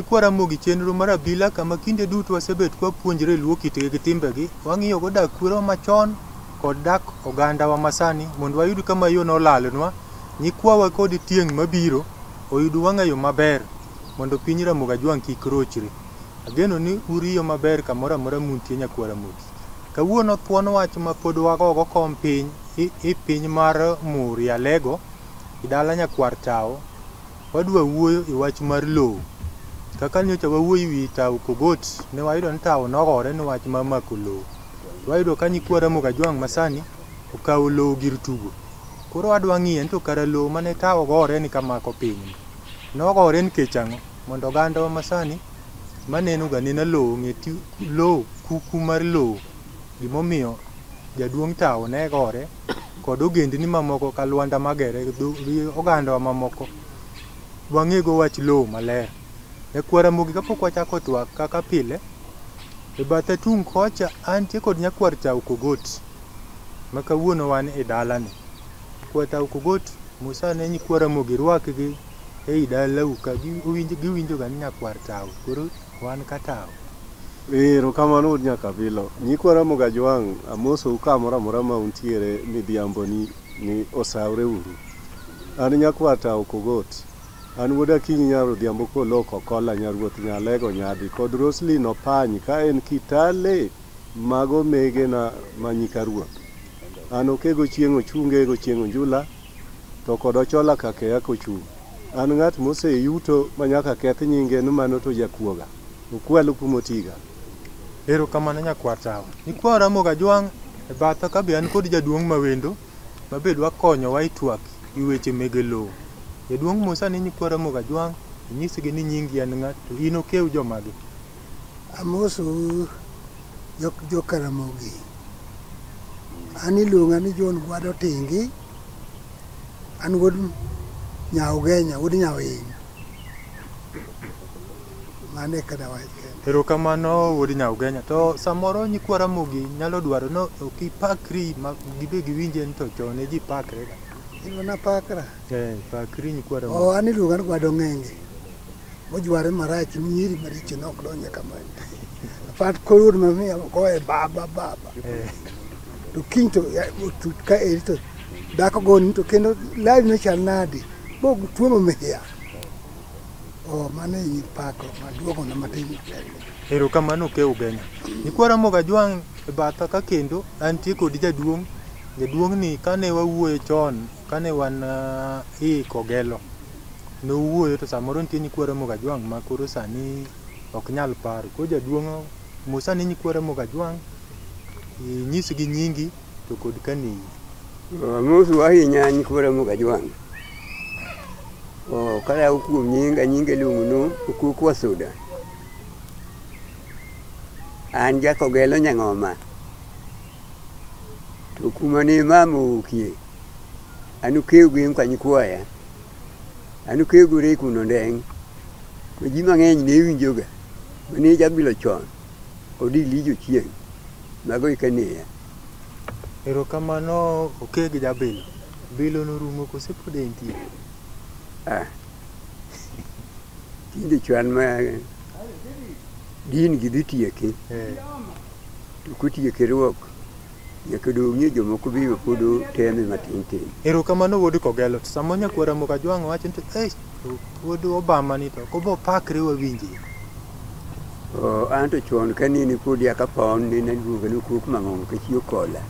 Kwara mogi chenro mar abila kama kinde duto wasebet kwa puonjre luo kitgi gi timbegi, wang'iyo go dak kwero machon kod dak oganda wa masani mondo wayud kama yo nolalnwa nyikwawa kod tieng' mabiro oyud wang'ayo maber mondo piny Ramogi Ajwang' kik rochre. Ageno ni uriyo maber kamoro amora muntie nyakwara mogi. Kawuono thuon wach ma pod wagogo kom piny i piny mar Muria Lego idala nyakwar tao wadwa wuoyo i wach mar LOO. Kaka nyocha wawuoyi wi tao Kogot ne wayudo ni tao nogore ni wach ma mako LOO. Wayudo ka nyikwa Ramogi Ajwang' masani okawo LOO gir tugo. Koro wadwa ng'iye to kara LOO mane tao gore ni kamako piny. Nogore nikech ang'o? Mondo oganda wa masani maneno ga nena LOO ng'eti LOO kuku mar LOO gimomiyo jaduong' tao ne gore kod ogendni mamoko ka Lwanda Magere gi oganda wa mamoko wang'ego wach LOO maler. Nyakwara mogi kapok wachako twak kaka pile e bathe tung' kocha antie kod nyakwar tao Kogot ma kawuono wan e dalani. Kwa tao Kogot Musa ne nyikwara mogi rwakgi e dalau ka giwinjo ga ni nyakwar tao koro wan ka tao. Erokamano nyaka bilo. Nyikwa Ramogi Ajwang' amoso kamoro amora ma untiere midhiambo ni osawre uru. An nyakwar tao Kogot. An wuod Akinyi nyaro dhiambo koloko kola nyaruoth Nyalego Nyadi kod Roslyn Opany ka en Kitale mago mege na manyika ruoth. An okego chieng' ochunge go chieng' onjula to kod ochola kakeya kochung'. An ng'at mose yuto manyaka keth nyinge ni mano to jakuoga. Okwalo kumotiga. Erokamano nyakwar tao. Nyikwa Ramogi Ajwang' e batha ka be an kod jaduong' mawendo mabedwa konyowa i twak i weche mege LOO. Jaduong' Musa ni nyikwa Ramogi Ajwang' nyisgi ni nyingi an ng'at to in okew jomagi. Amoso jo Karamogi. An iluonga ni John Gwado Tingi. An wuod Nyaogenya, wuod Nyawiny. Mane kada wach kende. Erokamano wuod Nyaogenya. To samoro nyikwa Ramogi nyalo dwaro no okipakri ma gibe giwinje ni to chone ji pakre ga. Ilona pakra. Pakri nyikwa Ramogi. An iluonga ni Gwado Ng'enge. Mojware marach nyiri maricho nok donje kamano. Pat korud mamia ko e baba. To kinto ka erito dako goni to kendo live no chal nadi. Bog tuomo mehia. Mane yi pako maduogo na matin. Erokamano ke ugenya. Nyikwa Ramogi Ajwang' e batha ka kendo antie kod jaduong' ni kane wawuoyo chon kane wan i Kogelo. No wuoyo to samoro nitie nyikwa Ramogi Ajwang' ma koro sani ok nyal paro. Ko jaduong' Musa ni nyikwa Ramogi Ajwang' nyisgi nyingi to kod kanei. Amoso ahinya nyikwa Ramogi Ajwang'. Kala ukuom nyinge lunguno ukukwa soda. An ja Kogelo Nyang'oma. To kuma ni mamu kie. Anu kewgi kwa nyikwaya. Anu kewgi kuno ndeng. Ko ji mang'eny ne winjoga. Mane jabilo chon. Odi lijo chieng'. Mago ikaneya. Erokamano okegi jabilo. Bilo norumo kose pod entie. Tinde chwan ma din gi dhi tieke. To kotieke ruok nyaka dong'ie jomoko biro pod teme matin tin. Erokamano wuod Kogelo. To samo nyakwa Ramogi Ajwang' wacho ni wuod Obama ni to kobo pakre wawinje. An to chon kanini pod yakapon ni naduoga ni kuk mang'ong' kachiyo kola.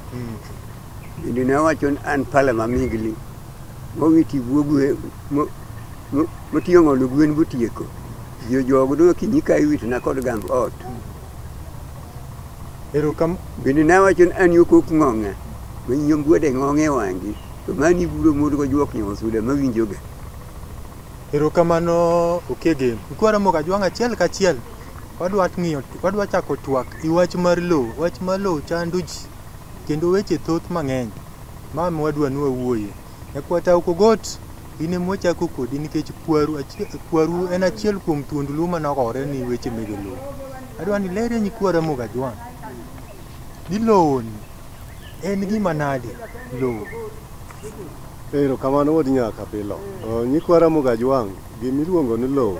Bende ne wacho an pala mamingli mowiti buogwe motiyo ng'olo gwen botieko. Jogo do kinyika iwitna kod gamb ot. Bende nawacho ni an yokok ng'ong'a manyom bwode ng'ong'e wangi to mani buro mudgo juok nyawo suda mawinjoga. Erokamano okege. Ikwara moga jwang' achiel kachiel. Wadwa chako twak i wach mar LOO. Wach mar LOO chando ji kendo weche thoth mang'eny. Ma wadwa ni wawuoye. Nyakwata Okogot ine mwachako kodi nikech kwaru en achiel kuom thuond luo manogore ni weche mege LOO. Adwa ni lere nyikwara moga jwang'. Ni LOO ni en gima nade LOO? Erokamano wuod nyaka pilo. Nyikwara moga jwang' gimiluongo ni LOO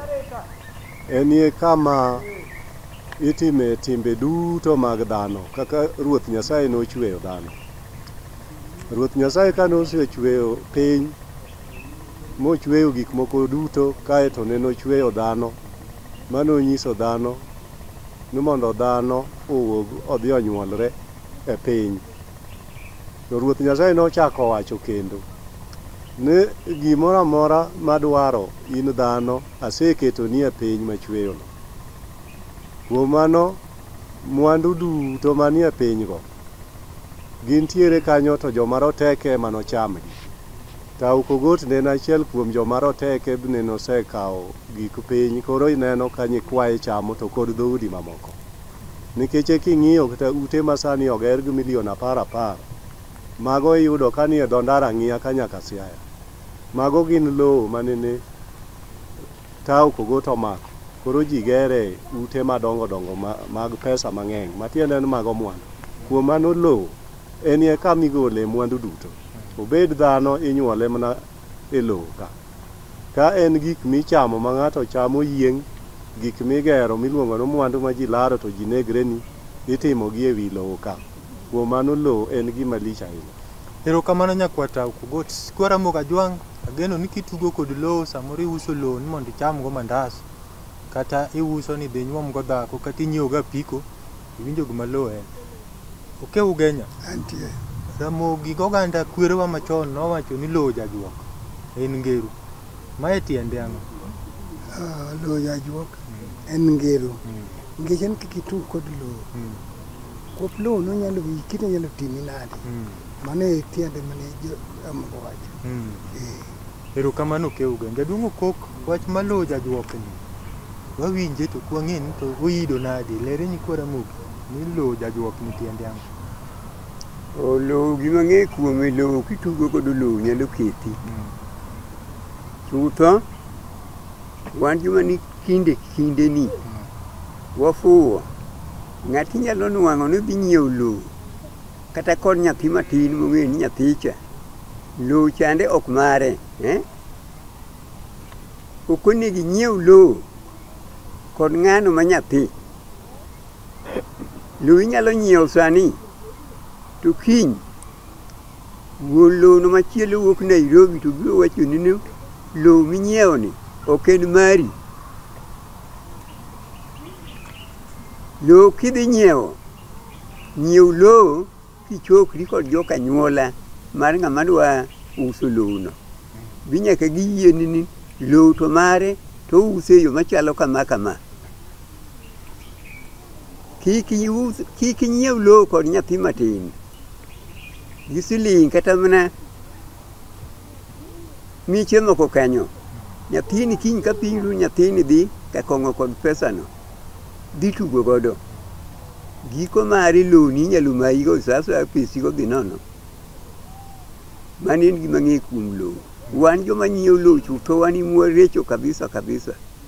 en kama itime timbe duto mag dhano kaka Ruoth Nyasaye nochweyo dhano. Ruoth Nyasaye ka nosechweyo piny mochweyo gik moko duto kae to ne nochweyo dhano manonyiso dhano ni mondo dhano owuog odhi onyuolre e piny. To Ruoth Nyasaye nochako wacho kendo ni gimoro amora madwaro in dhano aseketo ni e piny machweyono. Kuom mano mwandu duto manie pinygo gintiere kanyo to joma roteke manochamgi. Ta Okogot ne en achiel kuom joma roteke ne nosekawo gik piny koro ineno ka nyikwaye chamo to kod dhoudi mamoko. Nikech king'iyo kata ute masani oger gi milion 10 mago iyudo ka nie dho ndara ng'iya ka nyaka Siaya. Mago gin LOO manene ta Okogot omako. Koro ji gere ute madongo dongo mag pesa mang'eny matiende ni mago mwandu. Kuom mano LOO en kama igole mwandu duto. Obed dhano inyuole mana e LOO ka. Ka en gik michamo ma ng'ato chamo yieng', gik migero miluongo ni mwandu ma ji laro to ji negre ni itimogi e wi LOO ka. Kuom mano LOO en gima lich ahinya. Erokamano nyakwata Okogot. Kwara moga jwang' ageno ni kitugo kod LOO samoro iuso LOO ni mondo ichamgo mandas kata iuso ni dhi nyuomgo dhako kata inyiewogo apiko iwinjo gima LOO en. Oke ugenya. Antie. Ramogi oganda kwerewa machon nowacho ni LOO jajuok en ngeru. Mae tiende ang'o? LOO jajuok en ngeru. Nikech en kikitug kod LOO. Kop LOO nonyalo wiki to nyalo timi nade. Mano e tiende mane amgo wacho. Erokamano oke ugenya. Jaduong' Okok wach mar LOO jajuok ni. Wawinje to kwang'e ni to oido nade. Lere nyikwara mogi ni LOO jajuok ni tiende ang'o? LOO gima ng'e kuome LOO kitugo kod LOO nyalo keti. Chutho wan joma ni kinde ni wafuwo ng'ati nyalo nwang'o ni dhi nyiewo LOO kata kod nyathi matin mong'e ni nyathicha LOO chande ok mare. Ok onego inyiew LOO kod ng'ano ma nyathi. LOO inyalo nyiewo sani to kiny wuon LOO no machielo wuok Nairobi to biro wacho ni LOO minyiewo ni ok en mari. LOO kidhi nyiewo LOO kichokri kod joka anyuola mar ng'ama dwa uso LOO no. Ginyaka giyieni ni LOO to mare to use e yo machalo kama. Kik inyiew LOO kod nyathi matin. Gi siling kata mana miche moko kanyo. Nyathini kiny ka piny ru nyathini dhi ka kong'o kod pesa no. Dhi tugo godo. Giko mari LOO ni nyalo mayigo sasa pesigo dhi nono. Mano en gima ng'e kuom LOO. Wan joma nyiewo LOO chutho wan imwarecho kabisa.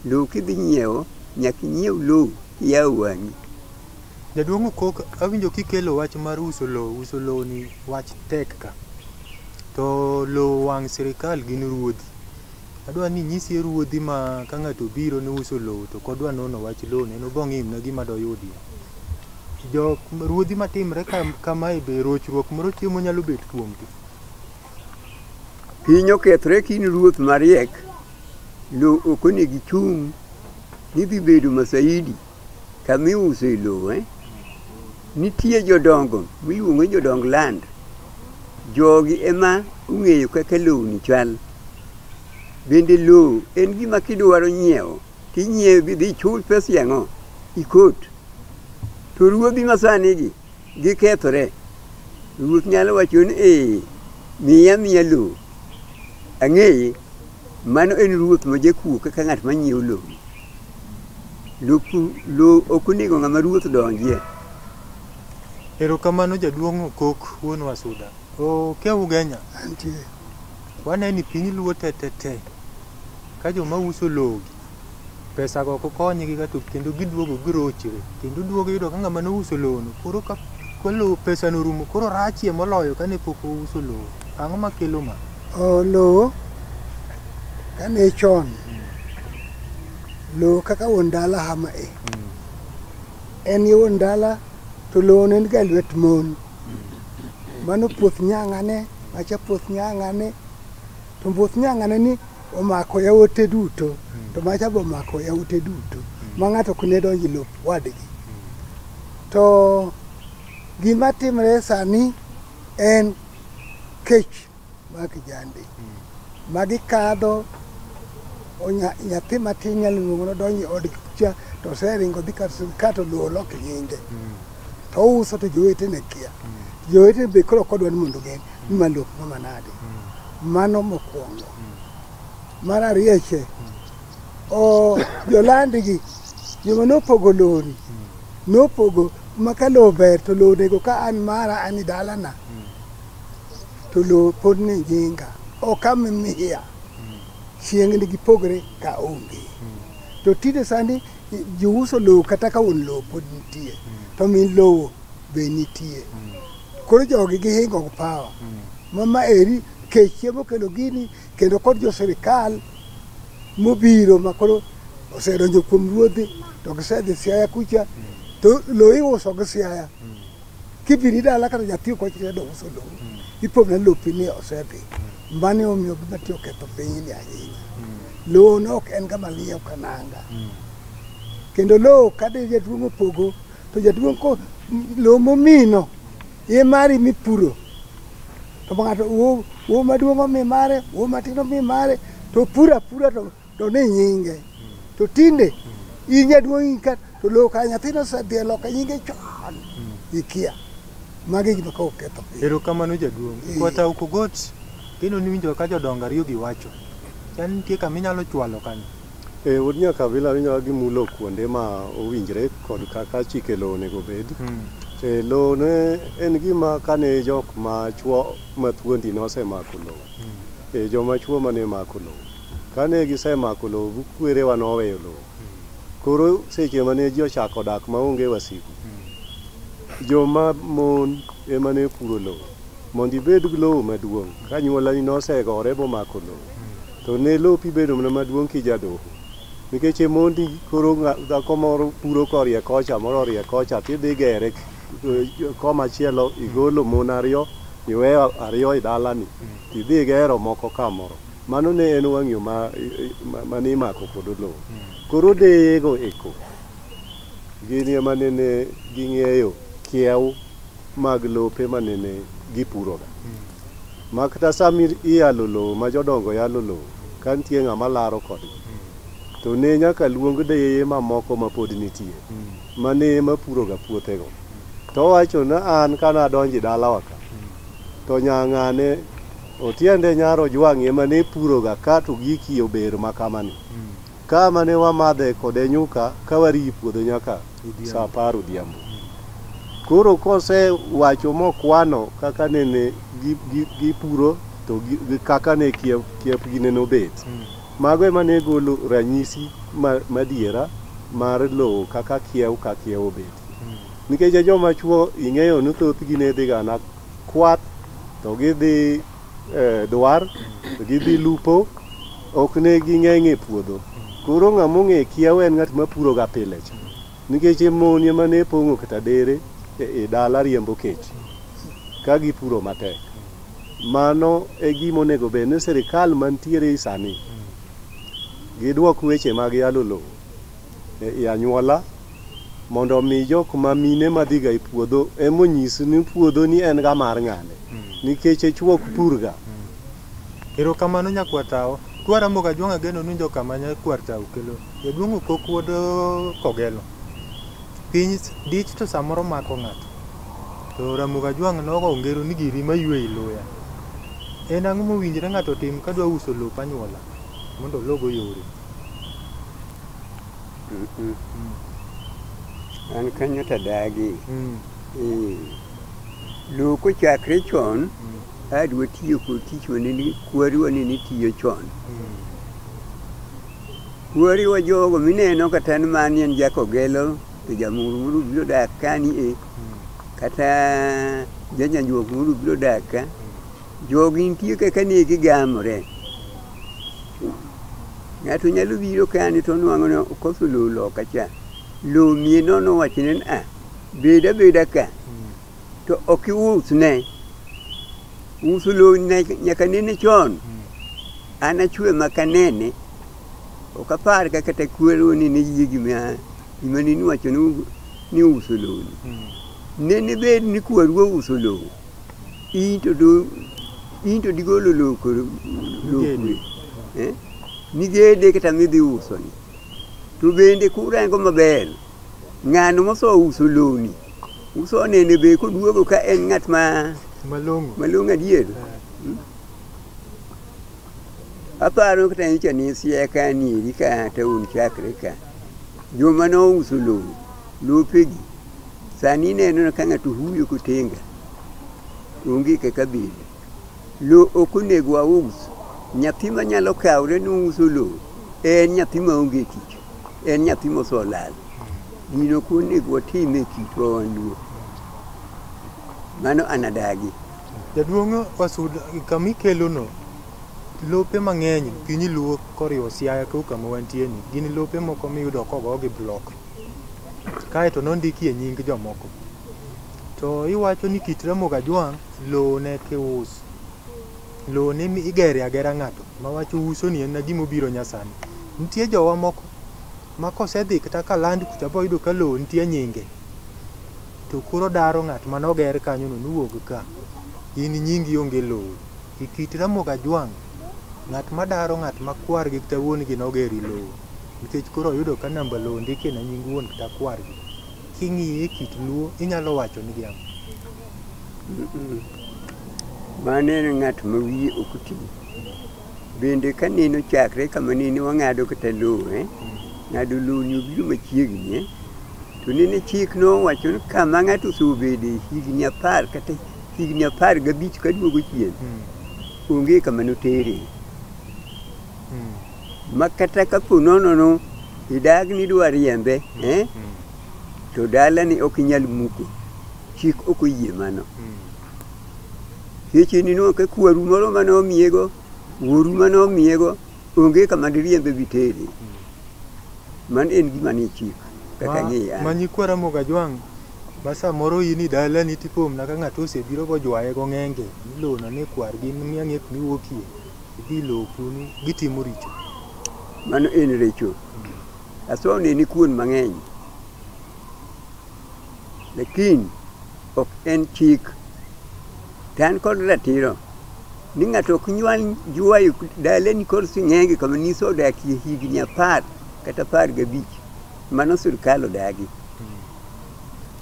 LOO kidhi nyiewo nyaka inyiew LOO yaw wang'i. Jaduong' Okok awinjo kikelo wach mar uso LOO ni wach tek ka. To LOO wang' sirikal gin ruodhi. Adwa ni nyisi ruodhi ma ka ng'ato biro ni uso LOO to kodwa nono wach LOO ne no bong'imna gima doyudi. Ruodhi matimre kamae be rochruok moro chiemo nyalo bet kuomgi. Piny okethre kin ruoth mariek. LOO ok onego ichung' ni dhi bedo masaidi kamiuse LOO. Nitie jodongo miluongo jodong land. Jogi ema ung'eyo kaka LOO ni chal. Bende LOO en gima kidwaro nyiewo, tinyiewo bidhi chul pesa yang'o, ikot. To ruodhi masani gikethore. Ruoth nyalo wacho ni miya LOO. Ang'eye, mano en ruoth ma jakuo kaka ng'at ma nyiewo LOO. LOO ok onego ng'ama ruoth donjie. Erokamano jaduong' Okok wuon Wasuda. Ke ugenya. Antie. Waneni piny luo te. Ka joma uso LOO pesa go kokonygi ga to kendo giduogo girochre. Kendo duogo yudo ka ng'ama no uso LOO no. Koro ka LOO pesa no rumo koro rachie moloyo kane pok uso LOO. Ang'o makelo ma? LOO kane chon. LOO kaka wuon dala hama e. En wuon dala to LOO ne ga lwet mon. Mano puoth nyang'ane, macha puoth nyang'ane. To puoth nyang'ane ni omako yawote duto. To macha bo omako yawote duto. Ma ng'ato ok ne donjo lop wadgi. To gima timre sani en kech mag jande. Magi kadho nyathi matin nyalo luongo donjo od cha to seringo dhi ka to LOO lok nyinge. To uso to jowetene kia. Jowetene be koro kodwa ni mondo gen ni malop manade. Mano mokwongo. Mar ariyo jolandgi joma nopogo LOO ni nopogo maka LOO ber to LOO nego ka an mara an dalana to LOO pod ni jinga ok amimiya chieng' ni gipogre ka onge. To tinde sani jouso LOO kata ka wuon LOO pod nitie to min LOO be nitie. Koro jogi gihingo pawa. Mama eri kech mokelo gini kendo kod jo sirikal mobiro makoro osedonjo kuom ruodhi to gisedhi Siaya kucha to LOO iuso gi Siaya. Kibiri dala kata nyathi ok ochre do uso LOO. Ipogna lopi ni osedhi. Mano omiyo gima tiyo ketho piny ni ahinya. LOO no ok en gama lieo kananga. Kendo LOO kade jaduong' opogo to jaduong' ko LOO momino ye mari mipuro. To ng'ato wo maduong' omi mare, wo matin omi mare, to pura to ne nyinge. To tinde in jaduong' ka to LOO ka nyathino osedhi loka nyinge chon. Ikia. Magi gima ka oketho piny. Erokamano jaduong'. Kwata Okogot kendo ni winjo ka jodongo ariyo giwacho. Chan nitie kama inyalo chwalo kanyo. Wuod nyakabila winjo gimulo kuonde ma owinjre kod kaka chike LOO onego bed. LOO ne en gima kane jok ma chuo mathuondi nosemako LOO. Joma chuo mane mako LOO. Kane gisemako LOO, kwerewa noweyo LOO. Koro seche mane ji ochako dak maonge wasigu. Joma mon ema ne puro LOO. Mondo ibed gi LOO maduong', ka anyuolani nosegore bomako LOO. To ne lopi bedo mana maduong' kijadoho. Nikech mondi koro dhako moro puro korie kocha, moro orie kocha, tidhi gere koma chielo igolo mon ariyo, iweyo ariyo i dalani, tidhi gero moko kamoro. Mano ne en wang'yo mane imako kod LOO. Koro deyego eko, gini ema nene ging'eyo kiew mag lope manene gipuroga. Makata sami iyalo LOO ma jodongo yalo LOO, ka nitie ng'ama laro kodgi. To ne nyaka luong deye mamoko ma pod nitie, mane mapuroga puothego. To wacho na an kana donji dalawa ka, to nyang'ane otiende nyaro jwang' ema ne puroga ka to giki ober makamani. Ka mane wamadhe kode nyuka ka wari puodho nyaka sa 10 odhiambo. Koro kose wacho mokwano kaka nene gipuro to kaka ne kiep gine nobet. Mago ema ne golo ranyisi madiera mar LOO kaka kiew ka kiew obet. Nikech joma chuo ing'eyo ni thoth gine dhi gana kwat, to gidhi dwar, to gidhi lupo, ok ne ging'eng'e puodho. Koro ng'among'e kiew en ng'at mapuro ga pile cha. Nikech mon ema ne pong'o kata dere e dala riembo kech ka gipuro matek. Mano e gima onego bed ni sirikal mantiere sani giduok weche mag yalo LOO e anyuola, mondo omi jok ma mine madhiga e puodho emonyis ni puodho ni en ga mar ng'ane. Nikech chuok purga Erokamano nyakwatao. Kwara moga juanga geno nunjo kamanya kwartao kelo. Jaduongo kokuodo kogelo. Piny dich to samoro mako ng'ato. To Ramoga Juang nogo ngero ni giri maywe iloya. En ang'o mowinjore ng'ato tim kadwa uso lop anyuola mondo logo yore. An kanyo tadagi. Loo kochakre chon, adwa tiyo kod tich wanini kwariwa ni tiyo chon. Kwariwa jogo mineno kata ni mani en jakogelo, to jamurumuru biro dak kani kata janyanjuok muru biro dak ka. Jogi nitie kaka ne gigamore. Ng'ato nyalo biro kani to nwang'o ni okoso loo loka cha. Loo mie nono wachne ni beda ka. To ok iusne. Uso loo nyaka nene chon. An achwe makanene. Ok apar kaka ta kwero ni ne yie gima ni wacho ni uso loo. Nene bed ni kwaruo uso loo. Into digolo loo koro loo. Nigede kata midhi uso ni. To bende kurango maber. Ng'ano moso uso loo ni. Uso nene be koduogo ka en ng'at malong'o adier. Aparo kata nyicha ni sieka ni ka taun chakre ka. Joma no uso loo. Lopegi. Sani neno ka ng'ato huyo kotenga. Onge kaka bede. Loo ok onego aus. Nyathi manyalo kawre ni uso loo en nyathi maonge tich. En nyathi mosolal. Gino konego watime kitwa wanduo. Mano anadagi. Jaduongo wasuda kamikelo no. Lope mang'eny piny luo koriwo Siaya kama wantie ni. Gin lope moko miyudo kogo gi block. Kae to nondikie nying jomoko. To iwacho ni kit Ramoga Juang loo ne kius. Loo ne igere agera ng'ato. Mawacho uso ni en gima biro nyasani. Nitie jowa moko makosedhi kata kaland kucha boyudo ka loo nitie nyinge. To koro daro ng'at manoger kanyo no nuwuog ka. In nyingi onge loo. Kit Ramoga Juang ng'at madaro ng'at makwar gi kata wuon gi nogeri loo. Nikech koro yudo ka namba loo ndike na nying wuon kata kwar gi. King'iye kit luo inyalo wacho ni giam. Mane ng'at ma wiye ok ti. Bende ka neno chakre kama nene wang'ado kata loo ng'ado loo ni obiro machiegni to nene chik no wacho ni kama ng'ato sobede higni 10 kata higni 15 kaduogo chien. Onge kama notere. Makata kapo nono idagni dwa riembe to dala ni ok inyal muko. Chik ok oyie mano. Seche ni no ka kwaru moro mano miego, woru mano miego, onge kama diriembe bitere. Man en gima ni chik kaka ng'iya. Manyi kwa Ramoga Juang basa moro yini dala ni tipom na ka ng'ato osebiro go jwaye go ng'enge. Loo na ne kwar gi miang'ek miwuokie. Idhi loo kunu gitimo richo. Mano en richo. Asone ni kuon mang'eny. Lakini ok en chik. Tan kod ratiro. Ni ng'ato ok nyual juwayo dala ni kod sing'enge kama niso odakie higni 10 kata 15. Mano sirkal odagi.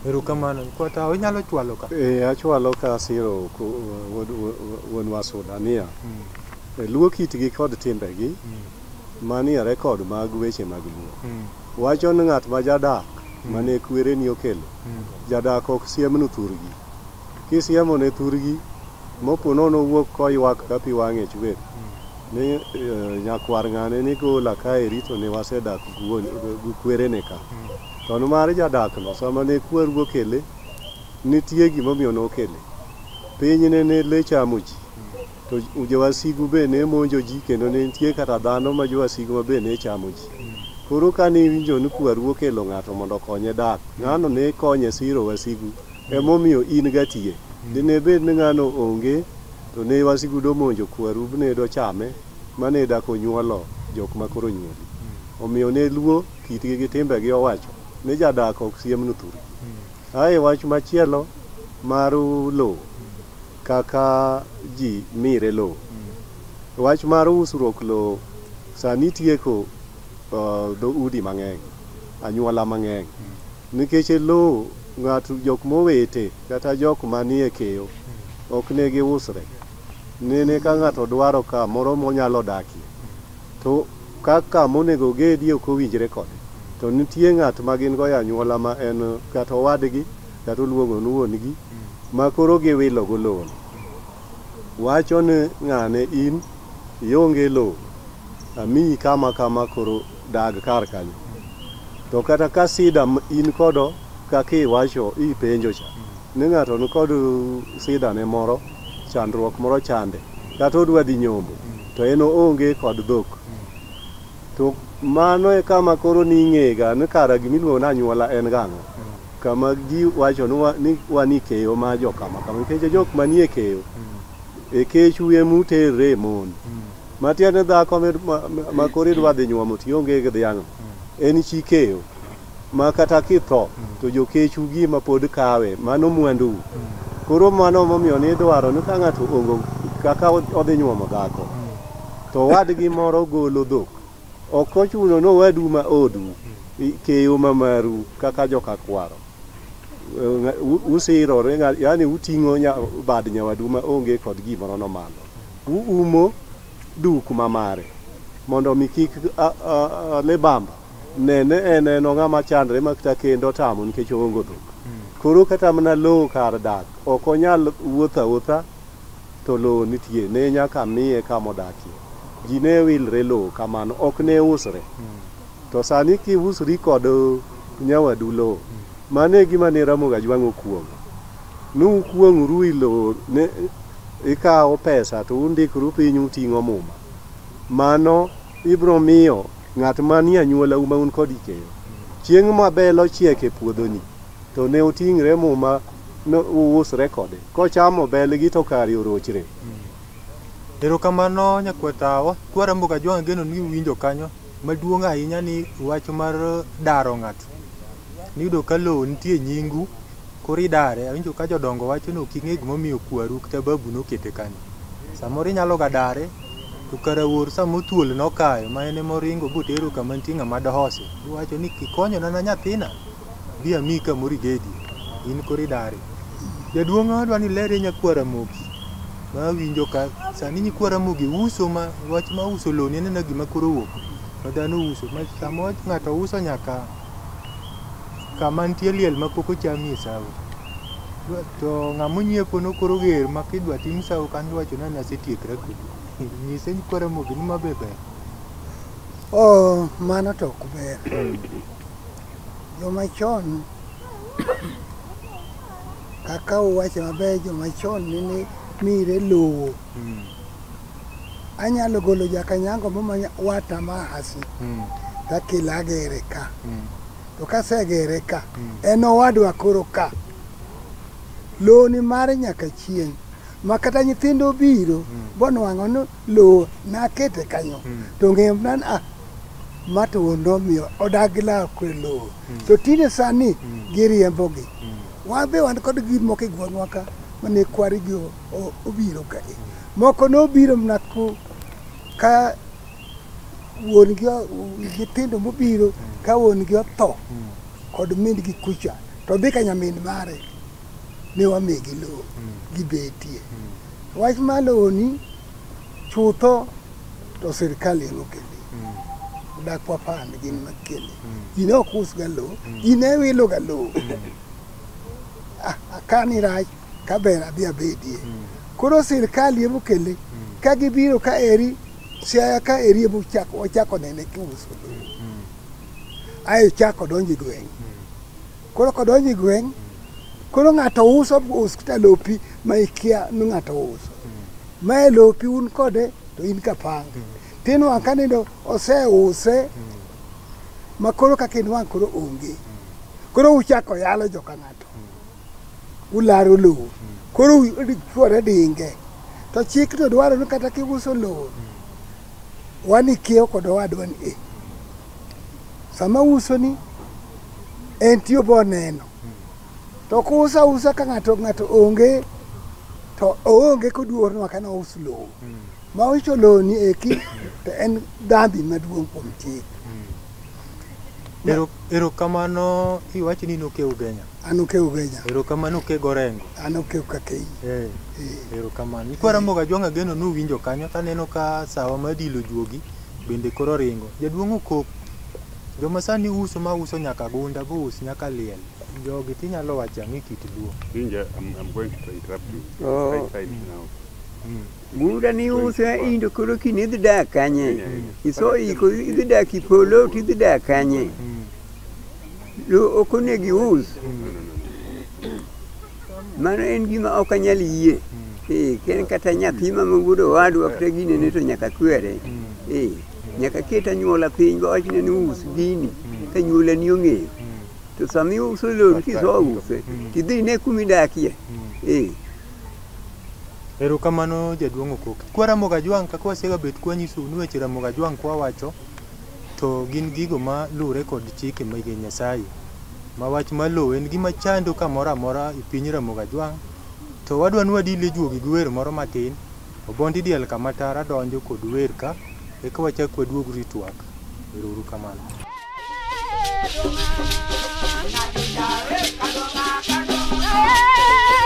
Erokamano. Kwata onyalo chwalo ka. Achwalo ka siro wuon wasuda niya. Luo kitgi kod timbegi. Manie rekod mag weche mag luo. Wacho ni ng'at ma jadak mane kwere ni okelo. Jadak ok siemnu thurgi. Kisiemo ne thurgi mopo nono wuok koywak ka pi wang'e chwer. Ni nyakwar ng'ane ni gola ka erito ne wasedak gu kwere ne ka. To mar jadak no sama ne kweru okele nitie gimomiyo nokele. Piny ne le chamo ji. To jowasigu be ne monjo ji kendo ne nitie kata dhano ma jowasigu ma be ne chamo ji. Koro ka ne winjo ni kwaru okelo ng'ato mondo konye dak, ng'ano ne konye siro wasigu. Emomiyo in gatie. Dine bed ni ng'ano onge to ne wasigu do monjo kwaru ne do chame mane dak onyuolo jok ma koro nyuoli. Omiyo ne luo kitgi gi timbegi owacho ni jadak ok siemnu thuri. Ae wach machielo mar loo kaka ji mire loo. wach mar usruok lowo sani tieko dho udi mang'eny, anyuola mang'eny, nikech lowo ng'ato jok mowete kata jok manie keyo ok ne giusre. Nene ka ng'ato dwaro ka moro monyalo dakie, to kaka monego gedie ok owinjre kode, to nitie ng'at ma gin go anyuola ma en kata owadgi kata oluongo ni wuongi ma koro giwilo go lowo. Wacho ni ng'ane in ionge lowo, amiyi kama kama koro dag kar kanyo. To kata ka sida in kodo kaka iwacho ipenjo cha ni ng'ato ni kod sida ne moro, chandruok moro chande, kata odwa dhi nyombo to en onge kod dhok, to mano e kama koro ning'ega ni kara gimiluongo ni anyuola en gang'o, kama giwacho ni wani keyo ma jokama kama, nikech jok manie keyo e kech wiye muterre mon matiende dhako ma koro idwa dhi nyuomo tionge gi dhiang', en chi keyo ma kata kitho to jokechu gima pod kawe, mano mwandu. Koro mano momiyo ni dwaro ni ka ng'ato ongo kaka odhi nyuomo dhako to wadgi moro golo dhok, ok ochuno no wadu ma odu keyo ma maru kaka joka kwaro usirore, yani uting'o bad nyawadu ma onge kod gimoro no malo, uumo duk ma mare mondo mi kik lebamba nene eneno ng'ama chandre makta kendo tamo nikech ongo dhok. Koro kata mana lowo kar dak ok onyal wuotha to lowo nitie, ne nyaka miye kama odakie. Ji ne wilre lowo kamano, ok ne usre. To sani kiusri kod nyawadu lowo, mane gima ne Ramogi Ajwang' okuongo. Nukuong'uru i lowo, ne ikawo pesa to undikru piny uting'o muma. Mano ibro miyo ng'at manie anyuola ma un kod ikeyo, chieng' ma bel ochiek e puodhoni to ne uting're muma no uusre kode, kochamo belgi to kari orochre. Erokamano nyakwetawa, kwa Ramogi Ajwang' geno ni winjo kanyo maduong' ahinya ni wach mar daro ng'ato. Niyudo ka lowo nitie nyingu koro idare, awinjo ka jodongo wacho ni ok ing'e gimomiyo kwaru kata babu nokete kanyo. Samoro inyalo ga dare to kara wuor samothuol nokayo ma ene moringo botero kama nitie ng'ama dohose, iwacho ni kikonyona na nyathina bi amiyi kamoro igedi, in koro idare. Jaduong' adwa ni lere nyakwa Ramogi ma winjo ka sani nyikwa Ramogi uso, ma wach ma uso lowo ni en gima koro wuok ma dhano uso, ma samo ng'ato uso nyaka kama nitie liel ma pok ochamie sawo, to ng'ama onyiepo no koro ger ma kidwa tim sawo kan wacho ni asetiekra kodi. Nyise nyikwa Ramogi ni ma ber. Mano to ok ber. Jomachon kaka uwacho maber, jomachon ni mire lowo. Anyalo golo jakanyango momanya wata mahasi kakila gere ka, to kasegere ka en owadwa koro ka, lowo ni mare nyaka chieng' ma kata nyithindo biro bonwang'o no lowo nakete kanyo to ng'em nan mato wondo miyo odagi lawo kwe lowo. To tine sani giriembogi, wan be wan kod gir moko e gweng'wa ka mane kwari gi obiro kae, moko nobiro mana ka wuon gi nyithindo mobiro ka wuon gi otho kod min gi kucha, to dhi ka nyamin mare ne wamigi lowo gibetie. Wach ma lowo ni chutho to sirikal emo kele, dak kwa pan gin makele, ji ne ok usga lowo, ji ne wilo ga lowo. Kani rach ka ber adhi abedie, koro sirikal emo kele, ka gibiro ka eri siaya ka eri emo ochako nene kiuso lowo, ayo chako donjo e gweng'. Koro kodonjo e gweng', koro ng'ato uso kata lopi ma ikia ni ng'ato uso, mae lopi un kode to in kapanga, tinwang' ka nindo oseuse ma koro kaka inwang' koro onge, koro uchako yalo joka ng'ato, ularo lowo, koro chuore dinge. To chik to dwaro ni kata kiuso lowo wani kiewo kod owadwa ni sama uso ni en tiyo boneno, to kusa usa ka ng'ato onge to oonge koduor nwa kana us lowo, ma ocho LOO ni eki to en dhambi maduong' kuom chik. Erokamano iwacho ni noke Ugenya. An oke Ugenya. Erokamano ke Gorengo. An oke Kakei. Erokamano. Ikwara moga jwanga geno nuwinjo kanyo taneno ka sawa madilo juogi bende koro ringo. Jaduong' okok. Joma sani uso ma uso nyaka gunda bo us nyaka liel. Jogi tinyalo wacho ang'e kit luo. I'm going to interrupt you. Oh. Right now. Gunda ni uso indo koro kinidhi dak kanye. Iso iko idhi dak Ipolo tidhi dak kanye. Lo okonegi us. Mano en gima ok anyal yie. Ken kata nyathi ma mugudo wadwa kata gine ne to nyaka kwere. Nyaka keta nyuola piny go wachne ni us gini ka nyuola ni ong'eyo. To sami uso LOO kiso use tidhi ne kumidakie. Erokamano jaduong' okok. Kwara moga jwang' kaka wasega bet kwa nyisu ni weche ramoga jwang' kwa wacho to gin gigo ma lure kod chike mege Nyasaye. Ma wach ma LOO en gima chando kamoro amora e piny ramoga jwang'. To wadwa ni wadile juogi gi wer moro matin. Obondi diel kama tara donjo kod wer ka eka wachak waduog ritwak. Erokamano. Hey!